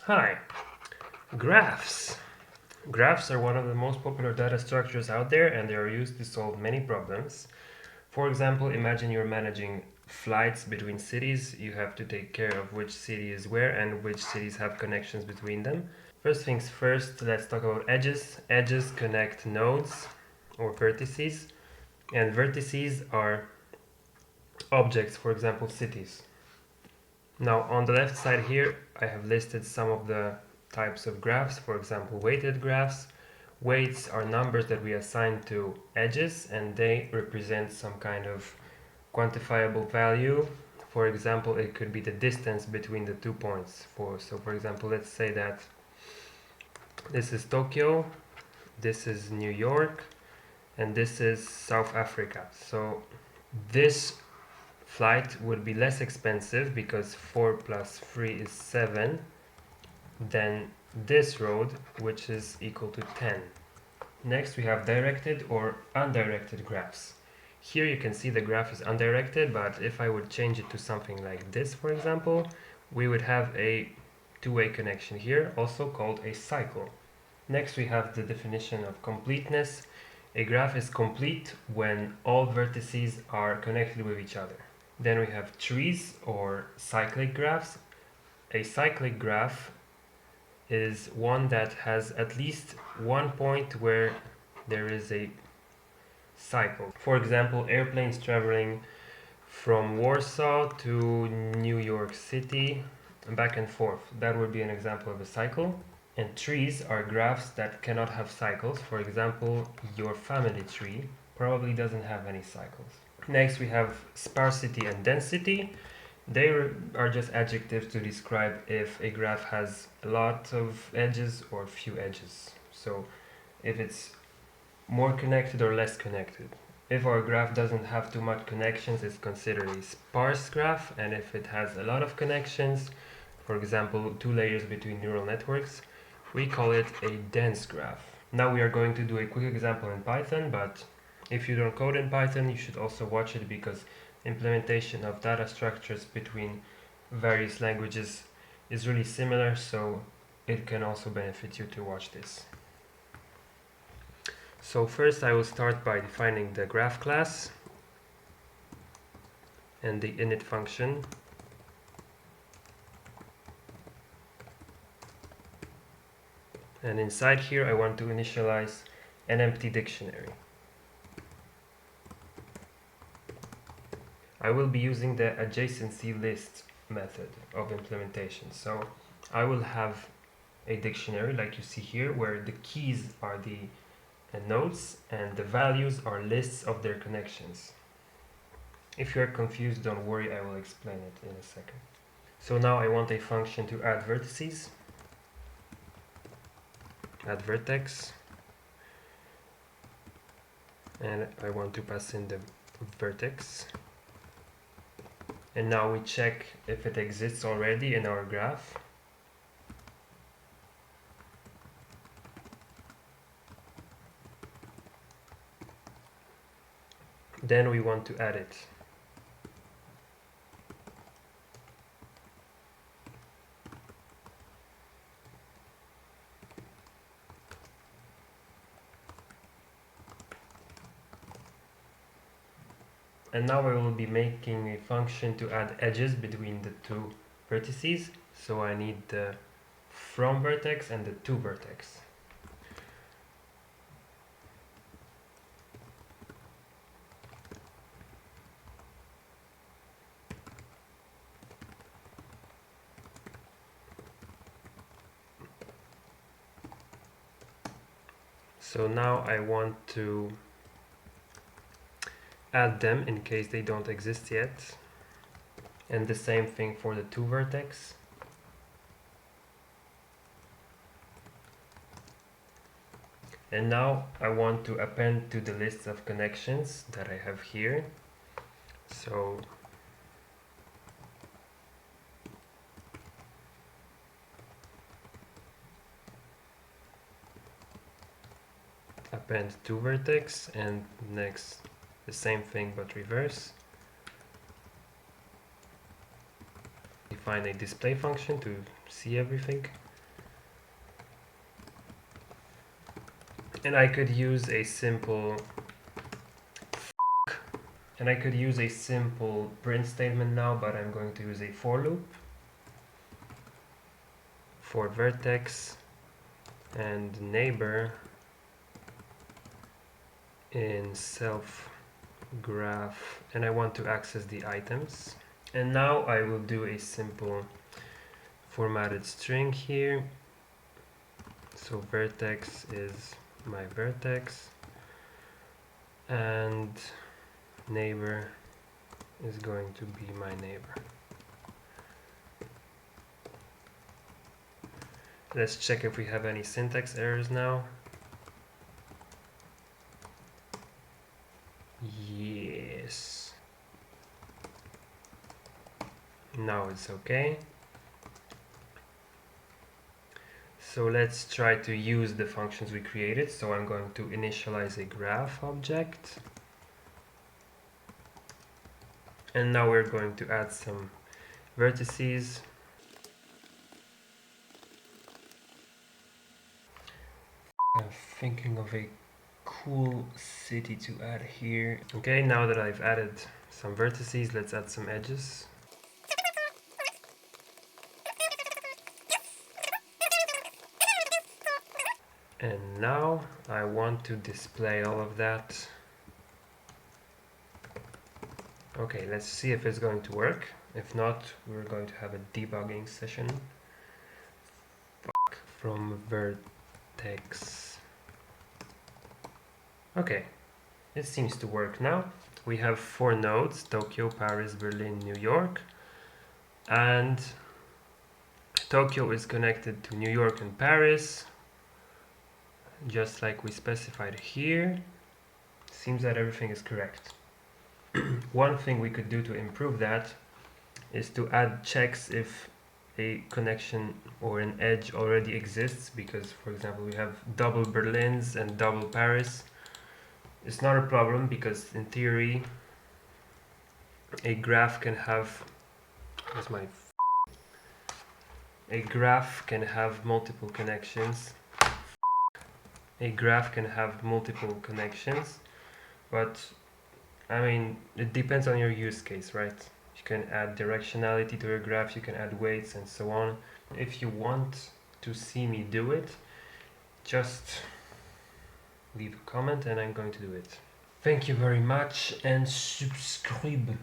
Hi. Graphs. Graphs are one of the most popular data structures out there, and they are used to solve many problems. For example, imagine you're managing flights between cities. You have to take care of which city is where and which cities have connections between them. First things first, let's talk about edges. Edges connect nodes or vertices, and vertices are objects, for example, cities. Now, on the left side here, I have listed some of the types of graphs, for example, weighted graphs. Weights are numbers that we assign to edges, and they represent some kind of quantifiable value. For example, it could be the distance between the 2 points. So for example, let's say that this is Tokyo, this is New York, and this is South Africa. So this flight would be less expensive because 4 plus 3 is 7 than this road, which is equal to 10. Next we have directed or undirected graphs. Here you can see the graph is undirected, but if I would change it to something like this, for example, we would have a two-way connection here, also called a cycle. Next we have the definition of completeness. A graph is complete when all vertices are connected with each other. Then we have trees or cyclic graphs. A cyclic graph is one that has at least one point where there is a cycle. For example, airplanes traveling from Warsaw to New York City and back and forth. That would be an example of a cycle. And trees are graphs that cannot have cycles. For example, your family tree probably doesn't have any cycles. Next we have sparsity and density. They are just adjectives to describe if a graph has a lot of edges or few edges. So if it's more connected or less connected. If our graph doesn't have too much connections, it's considered a sparse graph, and if it has a lot of connections, for example, 2 layers between neural networks, we call it a dense graph. Now we are going to do a quick example in Python, but if you don't code in Python, you should also watch it because implementation of data structures between various languages is really similar, so it can also benefit you to watch this. So first I will start by defining the graph class and the init function. And inside here I want to initialize an empty dictionary. I will be using the adjacency list method of implementation. So I will have a dictionary like you see here where the keys are the nodes and the values are lists of their connections. If you are confused, don't worry, I will explain it in a second. So now I want a function to add vertices, add vertex, and I want to pass in the vertex. And now we check if it exists already in our graph. Then we want to add it. And now I will be making a function to add edges between the two vertices. So I need the from vertex and the to vertex. So now I want to add them in case they don't exist yet. And the same thing for the to vertex. And now I want to append to the list of connections that I have here. So append to vertex, and next the same thing but reverse. Define a display function to see everything. And I could use a simple print statement now, but I'm going to use a for loop for vertex and neighbor in self graph, and I want to access the items. And now I will do a simple formatted string here. So vertex is my vertex and neighbor is going to be my neighbor. Let's check if we have any syntax errors now. Yes. Now it's okay. So let's try to use the functions we created. So I'm going to initialize a graph object. And now we're going to add some vertices. I'm thinking of a cool city to add here. Okay, now that I've added some vertices, let's add some edges. And now I want to display all of that. Okay, let's see if it's going to work. If not, we're going to have a debugging session. From vertex. Okay, it seems to work now. We have 4 nodes: Tokyo, Paris, Berlin, New York. And Tokyo is connected to New York and Paris, just like we specified here. Seems that everything is correct. One thing we could do to improve that is to add checks if a connection or an edge already exists, because for example we have double Berlins and double Paris. It's not a problem because in theory a graph can have multiple connections. A graph can have multiple connections, but I mean, it depends on your use case, right? You can add directionality to your graph, you can add weights and so on. If you want to see me do it, just leave a comment and I'm going to do it. Thank you very much and subscribe.